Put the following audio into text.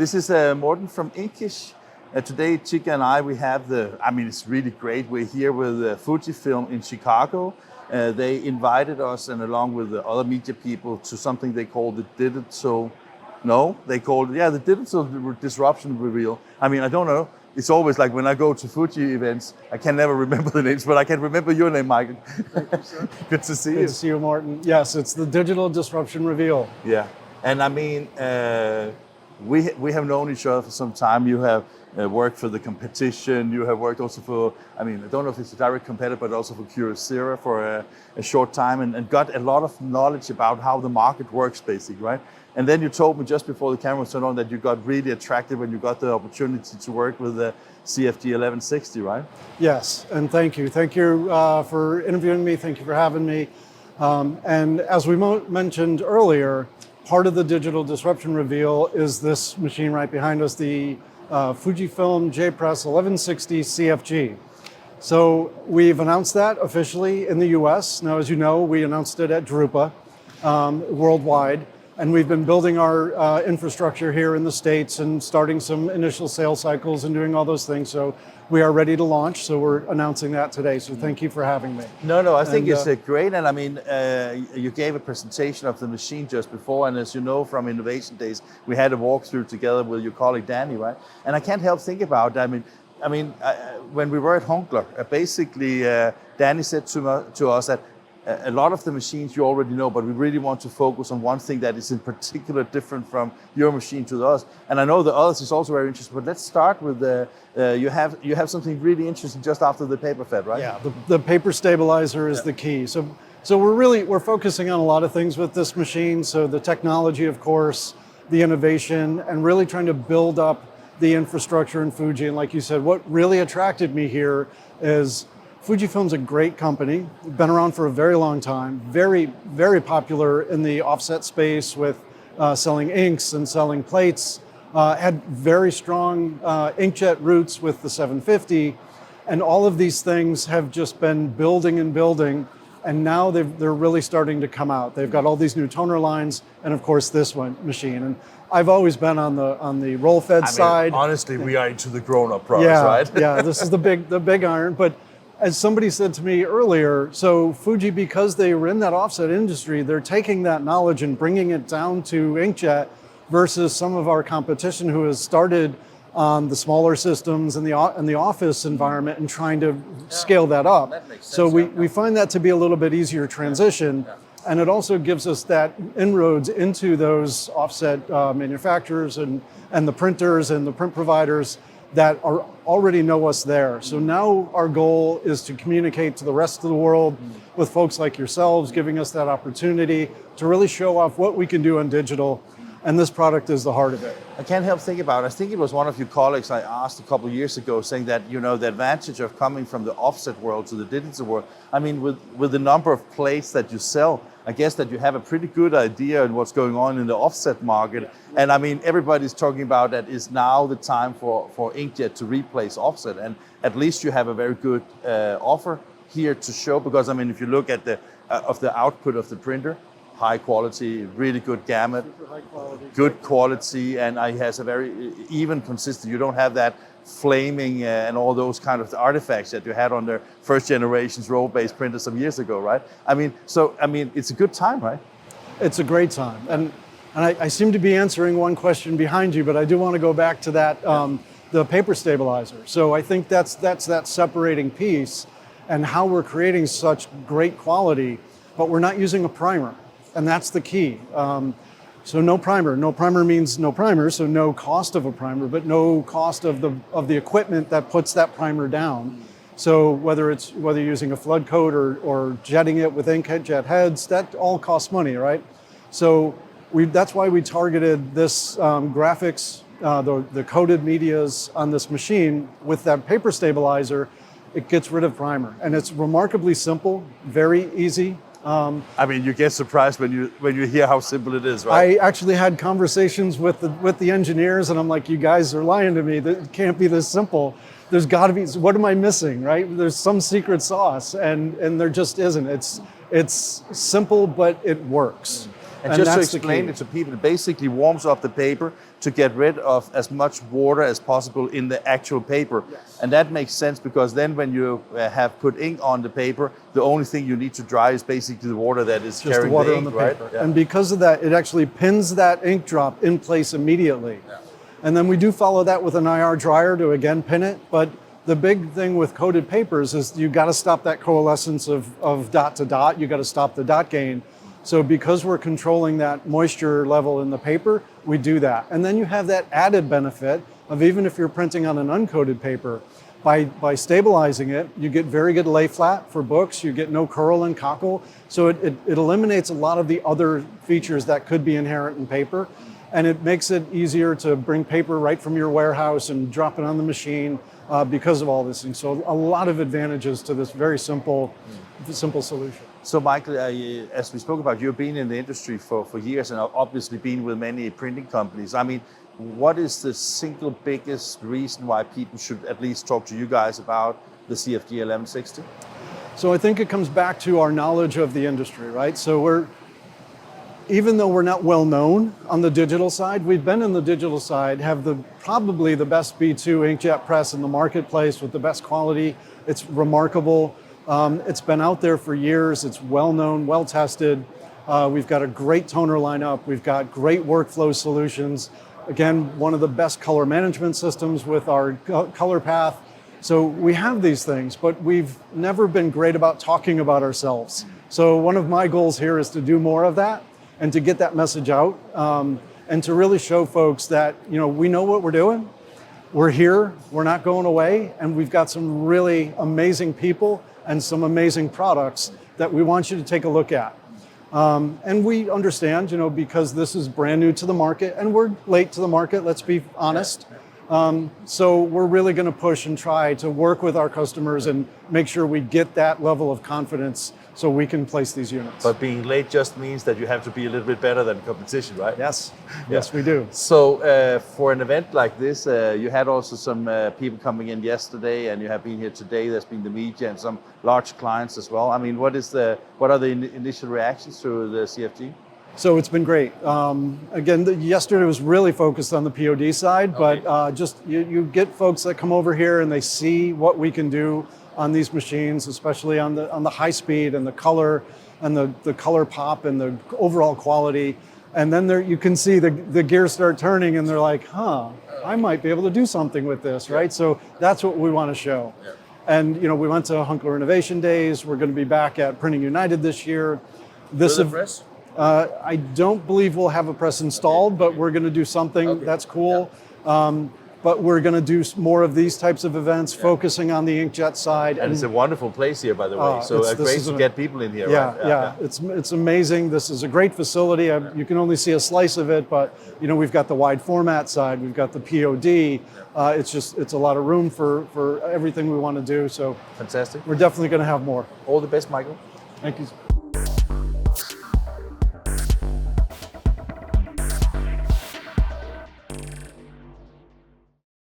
This is Morten from Inkish. Today, Chica and I, we have it's really great. We're here with Fujifilm in Chicago. They invited us, and along with the other media people, to something they call the digital, the digital disruption reveal. I don't know. It's always like when I go to Fuji events, I can never remember the names, but I can remember your name, Michael. Thank you, sir. Good to see you. Good to see you, Morten. Yes, it's the digital disruption reveal. Yeah, and we have known each other for some time. You have worked for the competition. You have worked also for, I don't know if it's a direct competitor, but also for Kyocera for a short time, and got a lot of knowledge about how the market works, basically, right? And then you told me just before the camera was turned on that you got really attracted when you got the opportunity to work with the CFG1160, right? Yes, and thank you. Thank you for interviewing me. Thank you for having me. And as we mentioned earlier, part of the digital disruption reveal is this machine right behind us, the Fujifilm J Press 1160 CFG. So we've announced that officially in the US. Now, as you know, we announced it at Drupa worldwide. And we've been building our infrastructure here in the States and starting some initial sales cycles and doing all those things. So we are ready to launch. So we're announcing that today. So thank you for having me. No, I think it's great. And you gave a presentation of the machine just before. And as you know from Innovation Days, we had a walkthrough together with your colleague Danny, right? And I can't help think about, when we were at Hunkler, basically Danny said to us that a lot of the machines you already know, but we really want to focus on one thing that is in particular different from your machine to us. And I know the others is also very interesting, but let's start with you have something really interesting just after the paper fed, right? Yeah, the paper stabilizer is the key. So we're focusing on a lot of things with this machine. So the technology, of course, the innovation, and really trying to build up the infrastructure in Fuji. And like you said, what really attracted me here is Fujifilm's a great company, been around for a very long time, very, very popular in the offset space with selling inks and selling plates, had very strong inkjet roots with the 750, and all of these things have just been building and building, and now they're really starting to come out. They've got all these new toner lines, and of course this one machine. And I've always been on the roll fed side. Honestly, we are into the grown-up products, right? Yeah, this is the big iron, but as somebody said to me earlier, so Fuji, because they were in that offset industry, they're taking that knowledge and bringing it down to inkjet versus some of our competition who has started on the smaller systems in the office environment and trying to scale that up. That makes sense. So we find that to be a little bit easier transition. And it also gives us that inroads into those offset manufacturers and the printers and the print providers that already know us there. So now our goal is to communicate to the rest of the world with folks like yourselves, giving us that opportunity to really show off what we can do on digital. And this product is the heart of it. I can't help thinking about it. I think it was one of your colleagues I asked a couple of years ago, saying that, the advantage of coming from the offset world to the digital world, with the number of plates that you sell, I guess that you have a pretty good idea on what's going on in the offset market. And everybody's talking about that is now the time for inkjet to replace offset. And at least you have a very good offer here to show, because if you look at the output of the printer, high quality, really good gamut, good quality, and it has a very even consistent. You don't have that flaming and all those kind of artifacts that you had on the first generation's roll-based printers some years ago, right? It's a good time, right? It's a great time, and I seem to be answering one question behind you, but I do want to go back to that the paper stabilizer. So I think that's that separating piece, and how we're creating such great quality, but we're not using a primer. And that's the key. So no primer. No primer means no primer, so no cost of a primer, but no cost of the equipment that puts that primer down. So whether you're using a flood coat or jetting it with inkjet heads, that all costs money, right? So that's why we targeted this graphics, the coated medias on this machine with that paper stabilizer. It gets rid of primer, and it's remarkably simple, very easy. You get surprised when you hear how simple it is, right? I actually had conversations with the engineers, and I'm like, you guys are lying to me. It can't be this simple. There's got to be. What am I missing, right? There's some secret sauce, and there just isn't. It's simple, but it works. And just to that's the explain key. it to people, it basically warms up the paper to get rid of as much water as possible in the actual paper. Yes. And that makes sense because then when you have put ink on the paper, the only thing you need to dry is basically the water that is Just the carrying water the on ink, the right? paper. And because of that, it actually pins that ink drop in place immediately. Yeah. And then we do follow that with an IR dryer to again pin it. But the big thing with coated papers is you got to stop that coalescence of dot to dot. You got to stop the dot gain. So because we're controlling that moisture level in the paper, we do that. And then you have that added benefit of even if you're printing on an uncoated paper, by stabilizing it, you get very good lay flat for books, you get no curl and cockle. So it eliminates a lot of the other features that could be inherent in paper. And it makes it easier to bring paper right from your warehouse and drop it on the machine because of all this thing. So a lot of advantages to this very simple solution. So Michael, as we spoke about, you've been in the industry for years and obviously been with many printing companies. I mean, what is the single biggest reason why people should at least talk to you guys about the CFG1160? So I think it comes back to our knowledge of the industry, right? So even though we're not well known on the digital side, we've been in the digital side, have probably the best B2 inkjet press in the marketplace with the best quality. It's remarkable. It's been out there for years. It's well known, well tested. We've got a great toner lineup. We've got great workflow solutions. Again, one of the best color management systems with our color path. So we have these things, but we've never been great about talking about ourselves. So one of my goals here is to do more of that and to get that message out and to really show folks that, we know what we're doing. We're here, we're not going away, and we've got some really amazing people and some amazing products that we want you to take a look at. And we understand, because this is brand new to the market and we're late to the market, let's be honest. So we're really going to push and try to work with our customers and make sure we get that level of confidence so we can place these units. But being late just means that you have to be a little bit better than competition, right? Yes, yes, we do. So for an event like this, you had also some people coming in yesterday, and you have been here today. There's been the media and some large clients as well. I mean, what are the initial reactions to the CFG? So it's been great. Again, yesterday was really focused on the POD side, Okay. but just you get folks that come over here and they see what we can do on these machines, especially on the high speed and the color and the color pop and the overall quality. And then you can see the gears start turning and they're like, I might be able to do something with this, right? So that's what we want to show. Yeah. And we went to Hunkler Innovation Days. We're going to be back at Printing United this year. Press? I don't believe we'll have a press installed, but we're going to do something that's cool. But we're going to do more of these types of events, focusing on the inkjet side. And it's a wonderful place here, by the way. So great to get people in here. Yeah, right? yeah. It's amazing. This is a great facility. You can only see a slice of it, but we've got the wide format side. We've got the POD. It's a lot of room for everything we want to do. So Fantastic. we're definitely going to have more. All the best, Michael. Thank you.